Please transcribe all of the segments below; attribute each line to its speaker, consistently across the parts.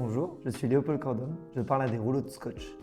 Speaker 1: Bonjour, je suis Léopold Cordon, je parle à des rouleaux de scotch.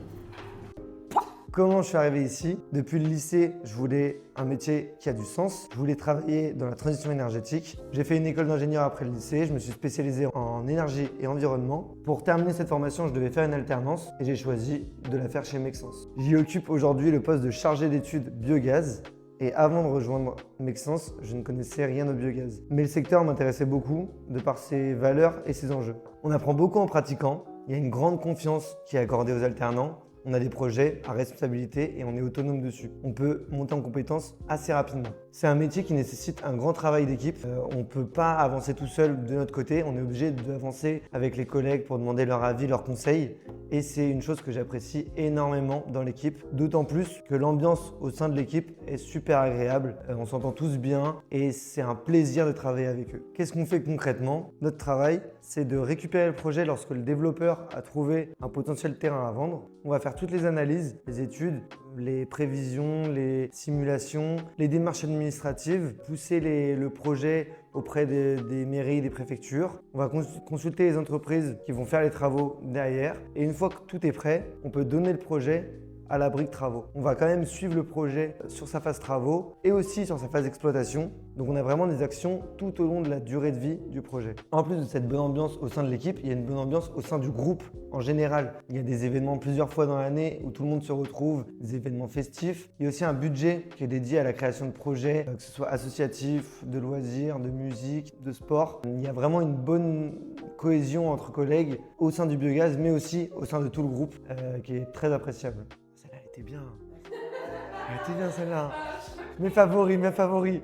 Speaker 1: Comment je suis arrivé ici? Depuis le lycée, je voulais un métier qui a du sens. Je voulais travailler dans la transition énergétique. J'ai fait une école d'ingénieur après le lycée. Je me suis spécialisé en énergie et environnement. Pour terminer cette formation, je devais faire une alternance et j'ai choisi de la faire chez Mexens. J'y occupe aujourd'hui le poste de chargé d'études biogaz. Et avant de rejoindre Mexens, je ne connaissais rien au biogaz. Mais le secteur m'intéressait beaucoup de par ses valeurs et ses enjeux. On apprend beaucoup en pratiquant. Il y a une grande confiance qui est accordée aux alternants. On a des projets à responsabilité et on est autonome dessus. On peut monter en compétences assez rapidement. C'est un métier qui nécessite un grand travail d'équipe. On ne peut pas avancer tout seul de notre côté. On est obligé d'avancer avec les collègues pour demander leur avis, leurs conseils. Et c'est une chose que j'apprécie énormément dans l'équipe. D'autant plus que l'ambiance au sein de l'équipe est super agréable. On s'entend tous bien et c'est un plaisir de travailler avec eux. Qu'est-ce qu'on fait concrètement? Notre travail, c'est de récupérer le projet lorsque le développeur a trouvé un potentiel terrain à vendre. On va faire toutes les analyses, les études, les prévisions, les simulations, les démarches administratives, pousser le projet auprès des mairies, des préfectures. On va consulter les entreprises qui vont faire les travaux derrière. Et une fois que tout est prêt, on peut donner le projet à la brique travaux. On va quand même suivre le projet sur sa phase travaux et aussi sur sa phase exploitation. Donc on a vraiment des actions tout au long de la durée de vie du projet. En plus de cette bonne ambiance au sein de l'équipe, il y a une bonne ambiance au sein du groupe en général. Il y a des événements plusieurs fois dans l'année où tout le monde se retrouve, des événements festifs. Il y a aussi un budget qui est dédié à la création de projets, que ce soit associatif, de loisirs, de musique, de sport. Il y a vraiment une bonne cohésion entre collègues au sein du biogaz, mais aussi au sein de tout le groupe, qui est très appréciable. Celle-là, elle était bien. Elle était bien celle-là. Mes favoris, mes favoris.